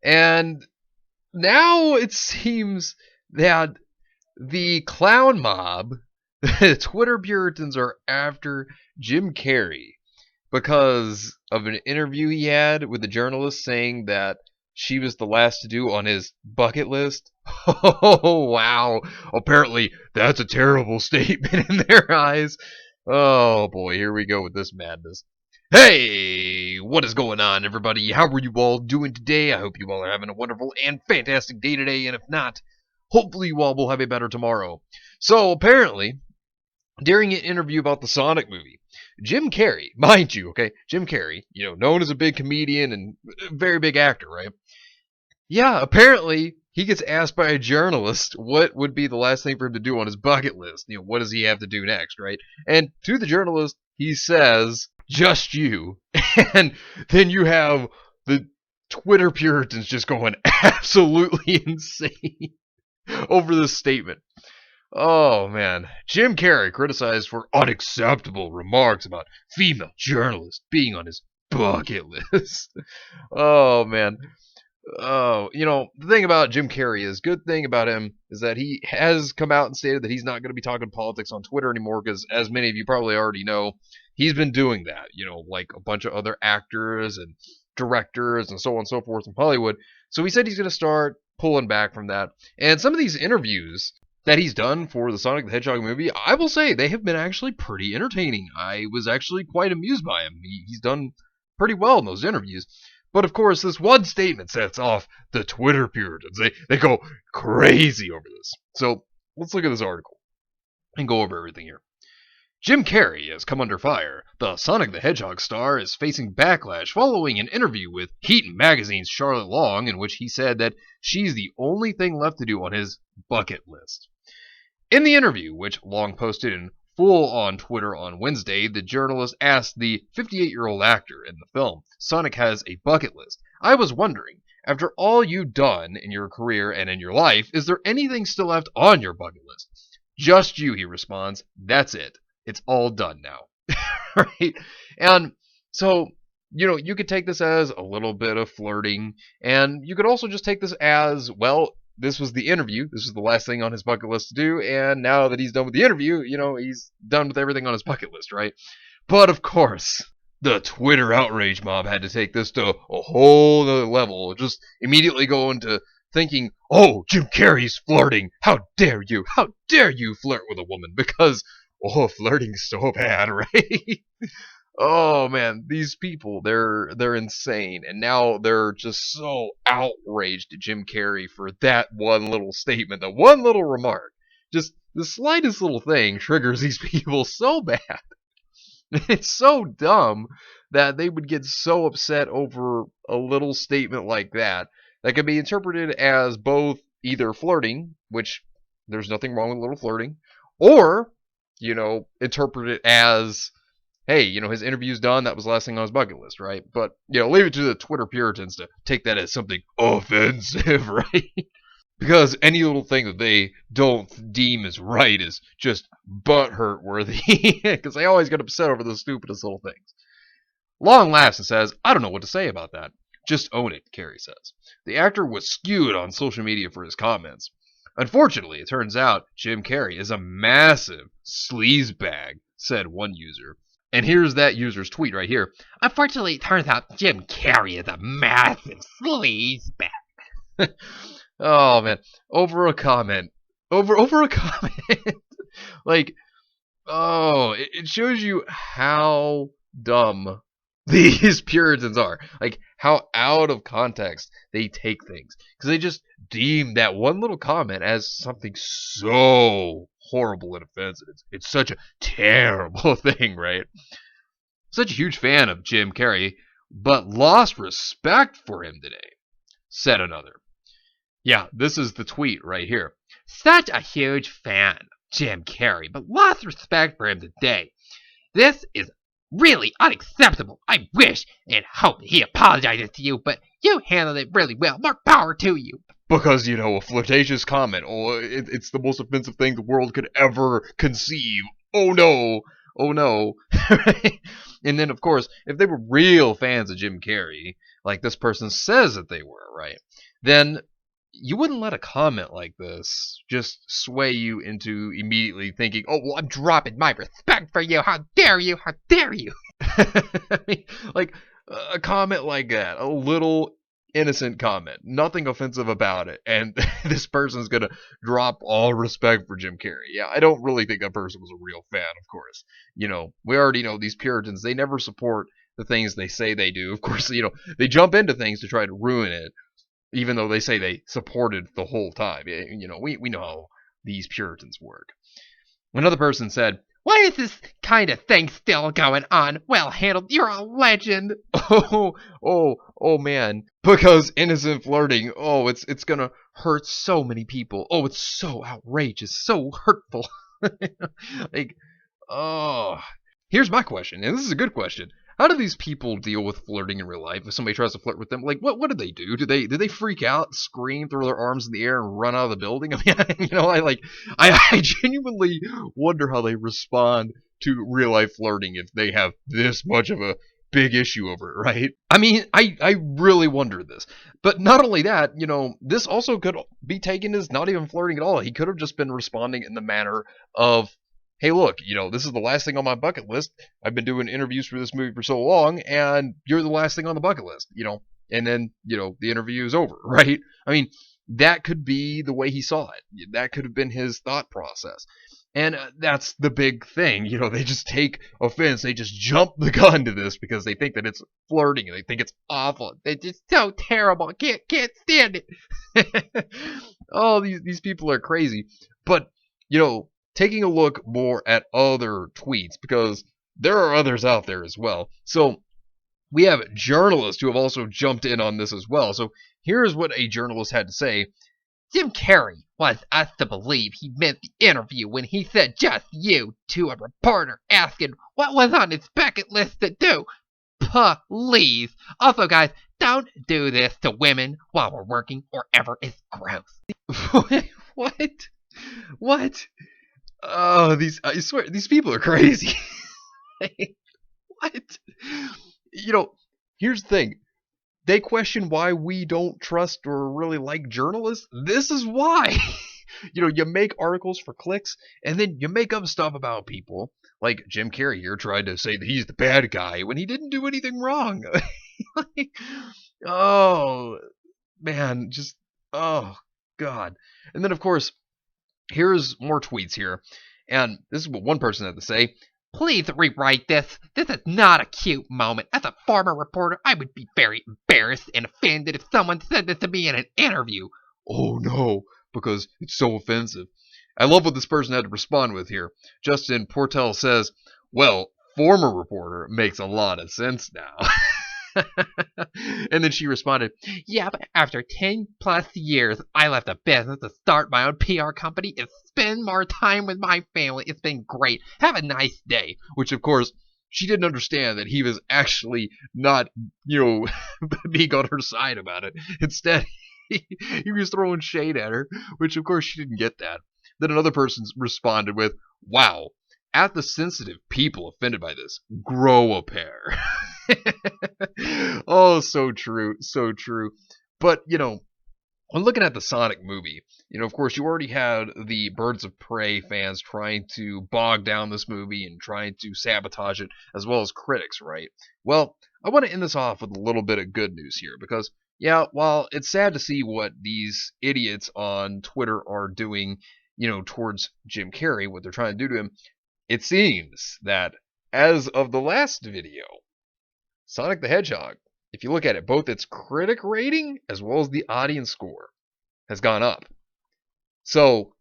And now it seems that the clown mob, Twitter Puritans, are after Jim Carrey because of an interview he had with a journalist saying that she was the last to do on his bucket list. Oh, wow. Apparently, that's a terrible statement in their eyes. Oh, boy, here we go with this madness. Hey, what is going on, everybody? How are you all doing today? I hope you all are having a wonderful and fantastic day today, and if not, hopefully you all will have a better tomorrow. So, apparently, during an interview about the Sonic movie, Jim Carrey, mind you, okay, Jim Carrey, known as a big comedian and a very big actor, right? Yeah, apparently he gets asked by a journalist what would be the last thing for him to do on his bucket list. What does he have to do next, right? And to the journalist, he says, just you. And then you have the Twitter Puritans just going absolutely insane over this statement. Oh, man. Jim Carrey criticized for unacceptable remarks about female journalists being on his bucket list. Oh, man. Oh, the thing about Jim Carrey is, good thing about him is that he has come out and stated that he's not going to be talking politics on Twitter anymore because, as many of you probably already know, he's been doing that, like a bunch of other actors and directors and so on and so forth in Hollywood. So he said he's going to start pulling back from that. And some of these interviews that he's done for the Sonic the Hedgehog movie, I will say they have been actually pretty entertaining. I was actually quite amused by him. He's done pretty well in those interviews. But of course, this one statement sets off the Twitter Puritans. They go crazy over this. So let's look at this article and go over everything here. Jim Carrey has come under fire. The Sonic the Hedgehog star is facing backlash following an interview with Heat Magazine's Charlotte Long, in which he said that she's the only thing left to do on his bucket list. In the interview, which Long posted in full on Twitter on Wednesday, the journalist asked the 58-year-old actor in the film, Sonic has a bucket list. I was wondering, after all you've done in your career and in your life, is there anything still left on your bucket list? Just you, he responds. That's it. It's all done now. Right? And so, you could take this as a little bit of flirting, and you could also just take this as, well, this was the interview. This was the last thing on his bucket list to do, and now that he's done with the interview, he's done with everything on his bucket list, right? But of course, the Twitter outrage mob had to take this to a whole other level, just immediately go into thinking, oh, Jim Carrey's flirting. How dare you? How dare you flirt with a woman? Because, oh, flirting's so bad, right? Oh man, these people, they're insane. And now they're just so outraged at Jim Carrey for that one little statement, that one little remark. Just the slightest little thing triggers these people so bad. It's so dumb that they would get so upset over a little statement like that could be interpreted as both either flirting, which there's nothing wrong with a little flirting, or, interpret it as, hey, his interview's done. That was the last thing on his bucket list, right? But, leave it to the Twitter Puritans to take that as something offensive, right? Because any little thing that they don't deem as right is just butthurt worthy. Because they always get upset over the stupidest little things. Long laughs and says, I don't know what to say about that. Just own it, Carrey says. The actor was skewed on social media for his comments. Unfortunately, it turns out Jim Carrey is a massive sleazebag, said one user. And here's that user's tweet right here. Unfortunately, it turns out Jim Carrey is a massive sleazebag. Oh, man. Over a comment. Over a comment. Like, oh, it shows you how dumb these Puritans are. Like, how out of context they take things. Because they just deem that one little comment as something so horrible and offensive. It's such a terrible thing, right? Such a huge fan of Jim Carrey, but lost respect for him today, said another. Yeah, this is the tweet right here. Such a huge fan of Jim Carrey, but lost respect for him today. This is really unacceptable. I wish and hope he apologizes to you, but you handled it really well. More power to you. Because, a flirtatious comment, it's the most offensive thing the world could ever conceive. Oh no. Oh no. And then, of course, if they were real fans of Jim Carrey, like this person says that they were, right? Then you wouldn't let a comment like this just sway you into immediately thinking, oh, well, I'm dropping my respect for you. How dare you? How dare you? I mean, like a comment like that, a little innocent comment, nothing offensive about it, and this person's gonna drop all respect for Jim Carrey. Yeah, I don't really think that person was a real fan, of course. We already know these Puritans, they never support the things they say they do. Of course, they jump into things to try to ruin it, even though they say they supported the whole time. We know how these Puritans work. Another person said, why is this kind of thing still going on? Well handled, you're a legend. Oh man. Because innocent flirting, it's gonna hurt so many people. Oh, it's so outrageous, so hurtful. like, oh. Here's my question, and this is a good question. How do these people deal with flirting in real life? If somebody tries to flirt with them, like what do they do? Do they freak out, scream, throw their arms in the air, and run out of the building? I mean, I genuinely wonder how they respond to real life flirting if they have this much of a big issue over it, right? I mean, I really wonder this. But not only that, this also could be taken as not even flirting at all. He could have just been responding in the manner of, hey, look, this is the last thing on my bucket list. I've been doing interviews for this movie for so long, and you're the last thing on the bucket list, and then, the interview is over, right? I mean, that could be the way he saw it. That could have been his thought process. And that's the big thing. They just take offense. They just jump the gun to this because they think that it's flirting and they think it's awful. They're just so terrible. Can't stand it. Oh, these people are crazy. But, taking a look more at other tweets, because there are others out there as well. So we have journalists who have also jumped in on this as well. So here's what a journalist had to say. Jim Carrey wants us to believe he meant the interview when he said just you to a reporter asking what was on his bucket list to do. Please. Also, guys, don't do this to women while we're working or ever. It's gross. What? Oh, I swear, these people are crazy. What? Here's the thing. They question why we don't trust or really like journalists. This is why. You make articles for clicks, and then you make up stuff about people. Like Jim Carrey here tried to say that he's the bad guy when he didn't do anything wrong. Oh, man, oh, God. And then, of course, here's more tweets here. And this is what one person had to say. Please rewrite this. This is not a cute moment. As a former reporter, I would be very embarrassed and offended if someone said this to me in an interview. Oh no, because it's so offensive. I love what this person had to respond with here. Justin Portel says, well, former reporter makes a lot of sense now. And then she responded, yeah, but after 10 plus years, I left the business to start my own PR company and spend more time with my family. It's been great. Have a nice day. Which, of course, she didn't understand that he was actually not, being on her side about it. Instead, he was throwing shade at her, which, of course, she didn't get that. Then another person responded with, wow, at the sensitive people offended by this, grow a pair. Oh, so true, so true. But, when looking at the Sonic movie, of course, you already had the Birds of Prey fans trying to bog down this movie and trying to sabotage it, as well as critics, right? Well, I want to end this off with a little bit of good news here, because, yeah, while it's sad to see what these idiots on Twitter are doing, towards Jim Carrey, what they're trying to do to him, it seems that as of the last video, Sonic the Hedgehog, if you look at it, both its critic rating as well as the audience score has gone up. So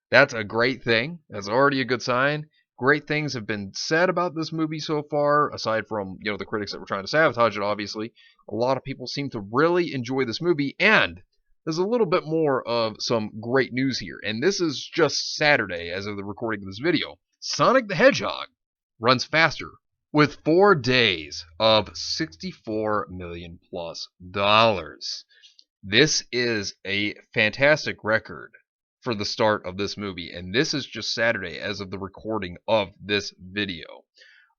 that's a great thing. That's already a good sign. Great things have been said about this movie so far, aside from, the critics that were trying to sabotage it, obviously. A lot of people seem to really enjoy this movie, and there's a little bit more of some great news here. And this is just Saturday as of the recording of this video. Sonic the Hedgehog runs faster with 4 days of $64 million plus. This is a fantastic record for the start of this movie, and this is just Saturday as of the recording of this video.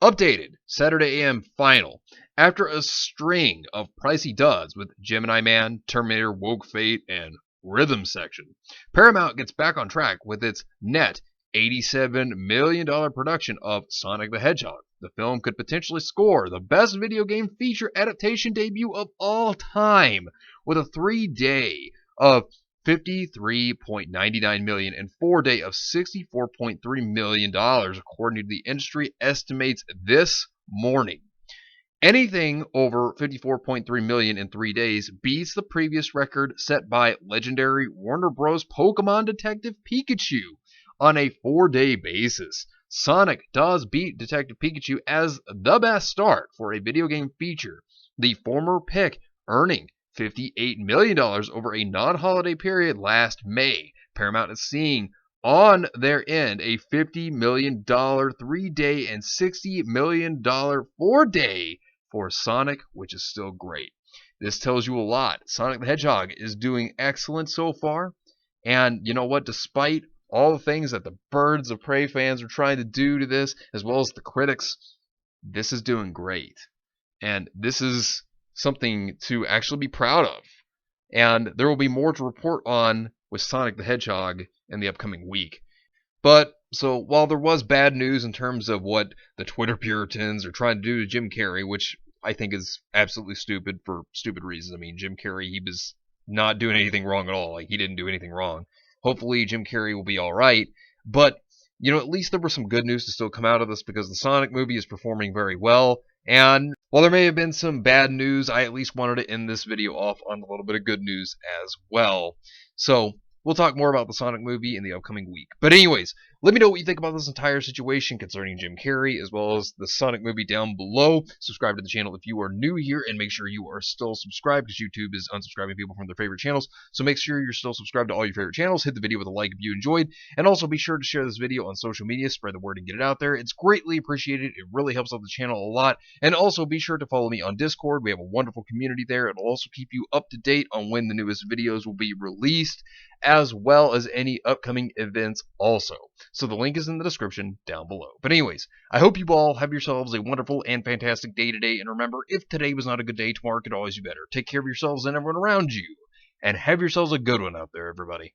Updated Saturday AM final. After a string of pricey duds with Gemini Man, Terminator, Woke Fate, and Rhythm Section, Paramount gets back on track with its net $87 million production of Sonic the Hedgehog. The film could potentially score the best video game feature adaptation debut of all time, with a 3-day of $53.99 million and 4-day of $64.3 million, according to the industry estimates this morning. Anything over $54.3 million in 3 days beats the previous record set by legendary Warner Bros. Pokemon Detective Pikachu on a 4-day basis. Sonic does beat Detective Pikachu as the best start for a video game feature, the former pick earning $58 million over a non-holiday period last May. Paramount is seeing on their end a $50 million 3-day and $60 million 4-day for Sonic, which is still great. This tells you a lot. Sonic the Hedgehog is doing excellent so far. And you know what? Despite all the things that the Birds of Prey fans are trying to do to this, as well as the critics, this is doing great. And this is something to actually be proud of. And there will be more to report on with Sonic the Hedgehog in the upcoming week. But, so while there was bad news in terms of what the Twitter Puritans are trying to do to Jim Carrey, which I think is absolutely stupid for stupid reasons. I mean, Jim Carrey, he was not doing anything wrong at all. Like, he didn't do anything wrong. Hopefully, Jim Carrey will be alright. But, you know, at least there was some good news to still come out of this because the Sonic movie is performing very well. And while there may have been some bad news, I at least wanted to end this video off on a little bit of good news as well. So, we'll talk more about the Sonic movie in the upcoming week. But anyways, let me know what you think about this entire situation concerning Jim Carrey, as well as the Sonic movie down below. Subscribe to the channel if you are new here, and make sure you are still subscribed, because YouTube is unsubscribing people from their favorite channels. So make sure you're still subscribed to all your favorite channels. Hit the video with a like if you enjoyed, and also be sure to share this video on social media, spread the word, and get it out there. It's greatly appreciated. It really helps out the channel a lot. And also be sure to follow me on Discord. We have a wonderful community there. It'll also keep you up to date on when the newest videos will be released, as well as any upcoming events also. So the link is in the description down below. But anyways, I hope you all have yourselves a wonderful and fantastic day today. And remember, if today was not a good day, tomorrow could always be better. Take care of yourselves and everyone around you. And have yourselves a good one out there, everybody.